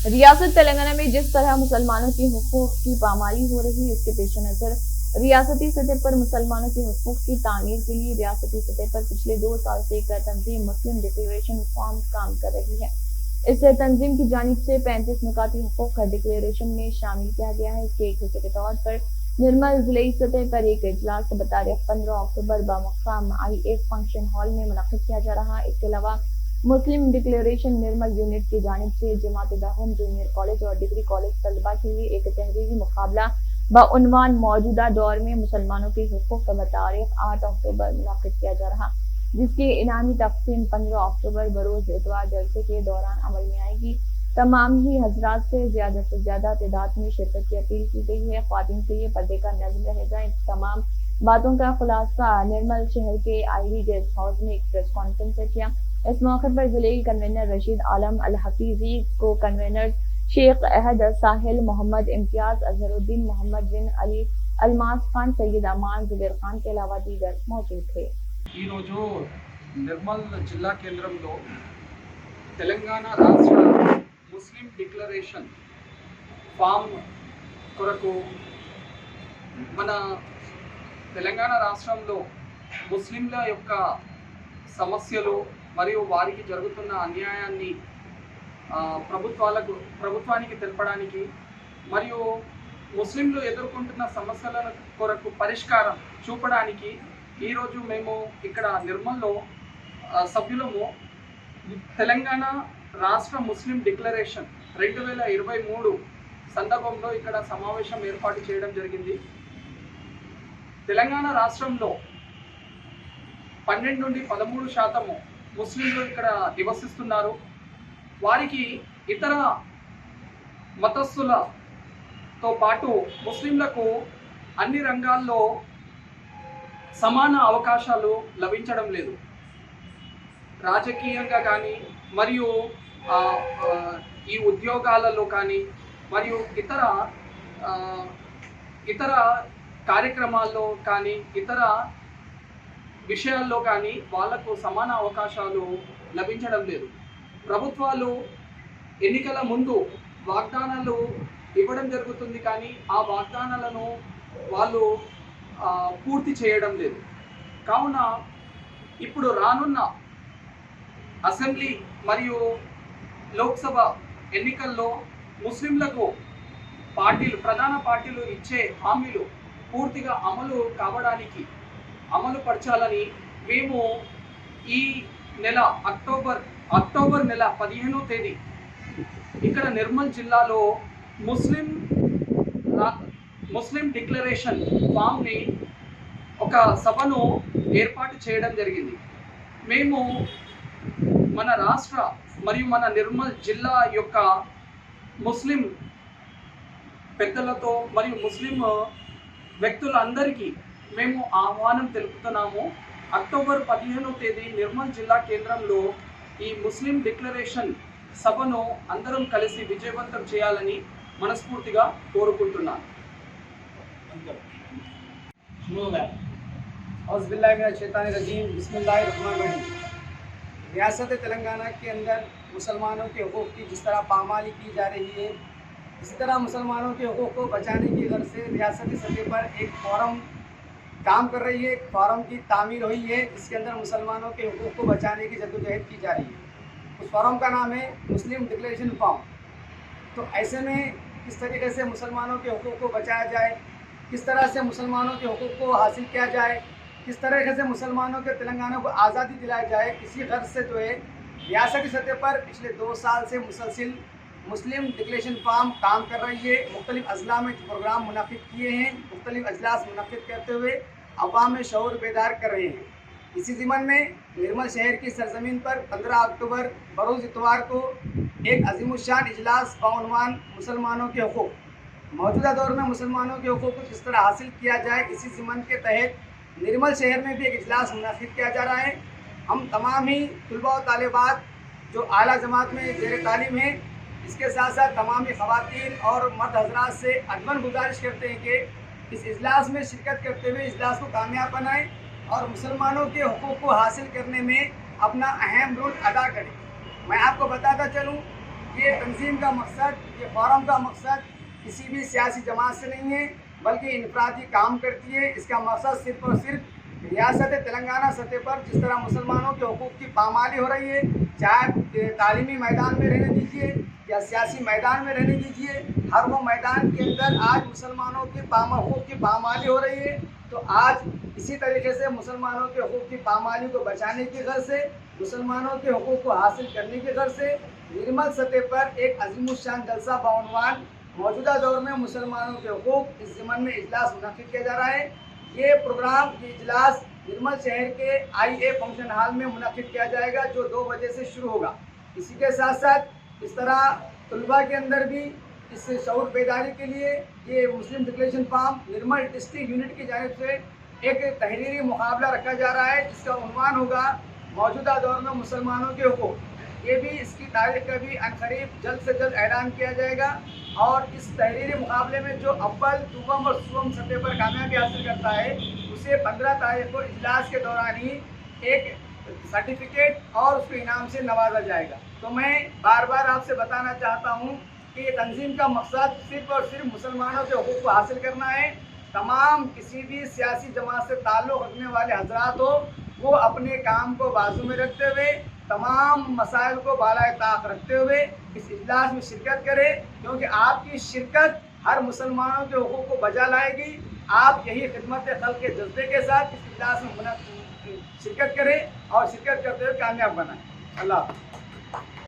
रियासत तेलंगाना में जिस तरह मुसलमानों के हुकूक की पामाली हो रही है, इसके पेश नजर रियासती सतह पर मुसलमानों के हुकूक की तामीर के लिए रियासती सतह पर पिछले 2 साल से एक तंजीम मुस्लिम डिक्लेरेशन फॉर्म काम कर रही है। इस तंजीम की जानिब से 35 नुकाती हुकूक का डिक्लेरेशन में शामिल किया गया है। इसके एक हिस्से के तौर पर निर्मल जिले सतह पर एक इजलास बतारीख 15 अक्टूबर बमकाम IF फंक्शन हॉल में मुनक्किद किया जा रहा है। इसके अलावा मुस्लिम डिक्लेरेशन निर्मल यूनिट की जानिब से जमात दाहम जूनियर कॉलेज और डिग्री कॉलेज तलबा के लिए एक तहरीरी मुकाबला बउनवान मौजूदा दौर में मुसलमानों के हुकूक का बतारीख 8 अक्टूबर मुनक्किद किया जा रहा, जिसकी इनामी तकसीम 15 अक्टूबर बरोज इतवार जलसे के दौरान अमल में आएगी। तमाम ही हजरात से ज्यादा तादाद में शिरकत की अपील की गई है। ख्वातीन के लिए पर्दे का नज़्म रहेगा। इन तमाम बातों का खुलासा निर्मल शहर के ID गेस्ट हाउस में एक प्रेस कॉन्फ्रेंस किया। इस मौके पर जिले के कन्वीनर रशीद आलम अल हफीजी को कन्वीनर शेख अहद साहिल मोहम्मद इम्तियाज अजहरुद्दीन मोहम्मद बिन अली अलमास खान सैयद अमान जुबैर खान के अलावा दीगर मौजूद थे। निर्मल जिला केंद्र तेलंगाना राष्ट्र मुस्लिम डिक्लरेशन फॉर्म కొరకు మన తెలంగాణ రాష్ట్రంలో ముస్లింల యొక్క సమస్యలు మరియు వారికి జరుగుతున్న అన్యాయాన్ని ప్రభుత్వానికి తెలపడానికి మరియు ముస్లింలు ఎదుర్కొంటున్న సమస్యల కొరకు పరిష్కారం చూపడానికి ఈరోజు మేము ఇక్కడ నిర్మల్లో సభ్యులము తెలంగాణ రాష్ట్ర ముస్లిం డిక్లరేషన్ 2023 సందర్భంలో ఇక్కడ సమావేశం ఏర్పాటు చేయడం జరిగింది. తెలంగాణ రాష్ట్రంలో 12 నుండి 13% ముస్లింలు ఇక్కడ నివసిస్తున్నారు. వారికి ఇతర మతస్థులతో పాటు ముస్లింలకు అన్ని రంగాల్లో సమాన అవకాశాలు లభించడం లేదు. రాజకీయంగా కానీ మరియు ఈ ఉద్యోగాలలో కానీ మరియు ఇతర కార్యక్రమాల్లో కానీ ఇతర విషయాల్లో కానీ వాళ్లకు సమాన అవకాశాలు లభించడం లేదు. ప్రభుత్వాలు ఎన్నికల ముందు వాగ్దానాలు ఇవ్వడం జరుగుతుంది, కానీ ఆ వాగ్దానాలను వాళ్ళు పూర్తి చేయడం లేదు. కావున ఇప్పుడు రానున్న అసెంబ్లీ మరియు లోక్సభ ఎన్నికల్లో ముస్లింలకు ప్రధాన పార్టీలు ఇచ్చే హామీలు పూర్తిగా అమలు పరచాలని మేము ఈ నెల అక్టోబర్ నెల 15వ తేదీ ఇక్కడ నిర్మల్ జిల్లాలో ముస్లిం డిక్లరేషన్ ఫామ్ని ఒక సభను ఏర్పాటు చేయడం జరిగింది. మేము మన రాష్ట్ర మరియు మన నిర్మల్ జిల్లా యొక్క ముస్లిం పెద్దలతో మరియు ముస్లిం వ్యక్తులందరికీ మేము ఆహ్వానం తెలుపుతున్నాము. అక్టోబర్ 15వ తేదీ నిర్మల్ జిల్లా కేంద్రంలో ఈ ముస్లిం డిక్లరేషన్ సభను అందరం కలిసి విజయవంతం చేయాలని మనస్ఫూర్తిగా కోరుకుంటున్నాను. रियासत तेलंगाना के अंदर मुसलमानों के हकूक़ की जिस तरह पामाली की जा रही है, इसी तरह मुसलमानों के हकूक़ को बचाने की गर्ज से रियासती सतह पर एक फोरम काम कर रही है। एक फोरम की तामीर हुई है, इसके अंदर मुसलमानों के हकूक़ को बचाने की जद्दोजहद की जा रही है। उस फोरम का नाम है मुस्लिम डिक्लेरेशन फॉर्म। तो ऐसे में किस तरीके से मुसलमानों के हकूक़ को बचाया जाए, किस तरह से मुसलमानों के हकूक़ को हासिल किया जाए, किस तरीके से मुसलमानों के तेलंगाना को आज़ादी दिलाई जाए, इसी गर्ज से जो है रियासती सतह पर पिछले 2 साल से मुसलसिल मुस्लिम डिक्लेरेशन फॉर्म काम कर रही है। मुख्तलिफ अजला में प्रोग्राम मुनक़िद किए हैं, मुख्तलिफ अजलास मुनक़िद करते हुए अवाम में शऊर बेदार कर रहे हैं। इसी ज़िमन में निर्मल शहर की सरजमीन पर 15 अक्टूबर बरोज़ इतवार को एक अज़ीमुश्शान इजलास बउनवान मुसलमानों के हकूक़, मौजूदा दौर में मुसलमानों के हकूक़ को किस तरह हासिल किया जाए, इसी ज़िमन के तहत निर्मल शहर में भी एक इजलास मुनक़िद किया जा रहा है। हम तमाम ही तलबा और तालिबात जो आला जमात में ज़ेर तालीम हैं, इसके साथ साथ तमाम ही ख़वातीन और मर्द हजरात से अदबन गुजारिश करते हैं कि इस इजलास में शिरकत करते हुए इजलास को कामयाब बनाएं और मुसलमानों के हकूक़ को हासिल करने में अपना अहम रोल अदा करें। मैं आपको बताता चलूँ ये तंजीम का मकसद, ये फोरम का मकसद किसी भी सियासी जमात से नहीं है, बल्कि इनफरादी काम करती है। इसका मकसद सिर्फ और सिर्फ रियासत तेलंगाना सतह पर जिस तरह मुसलमानों के हकूक़ की पामाली हो रही है, चाहे तालीमी मैदान में रहने दीजिए या सियासी मैदान में रहने दीजिए, हर वो मैदान के अंदर आज मुसलमानों के हकूक़ की पामाली हो रही है। तो आज इसी तरीके से मुसलमानों के हकूक़ की पामाली को बचाने की गर्ज से, मुसलमानों के हकूक़ को हासिल करने की गर्ज से निर्मल सतह पर एक अज़ीमुश्शान जलसा बाउनवान मौजूदा दौर में मुसलमानों के हकूक़ इस ज़िमन में इजलास मुनक़िद किया जा रहा है। ये प्रोग्राम, ये इजलास निर्मल शहर के IA फंक्शन हॉल में मुनक़िद किया जाएगा, जो 2 बजे से शुरू होगा। इसी के साथ साथ इस तरह तलबा के अंदर भी इस शऊर बेदारी के लिए ये मुस्लिम डिक्लेरेशन फार्म निर्मल डिस्ट्रिक्ट यूनिट की जानिब से एक तहरीरी मुकाबला रखा जा रहा है, जिसका उन्वान होगा मौजूदा दौर में मुसलमानों के हकूक़। ये भी इसकी तारीख का भी अनकरीब जल्द से जल्द ऐलान किया जाएगा और इस तहरीरी मुकाबले में जो अव्वल, दुगम और सुगम सतह पर कामयाबी हासिल करता है, उसे 15 तारीख को इजलास के दौरान ही एक सर्टिफिकेट और उसको इनाम से नवाजा जाएगा। तो मैं बार बार आपसे बताना चाहता हूँ कि ये तंजीम का मकसद सिर्फ और सिर्फ मुसलमानों के हकूक़ को हासिल करना है। तमाम किसी भी सियासी जमात से ताल्लुक़ रखने वाले हजरात हो, वो अपने काम को बाजू में रखते हुए, तमाम मसाइल को बालाए ताक रखते हुए इस इजलास में शिरकत करें, क्योंकि आपकी शिरकत हर मुसलमानों के हकूक़ को बजा लाएगी। आप यही खिदमत खल्क़ के जज्बे के साथ इस इजलास में शिरकत करें और शिरकत करते हुए कामयाब बनाएं। अल्लाह।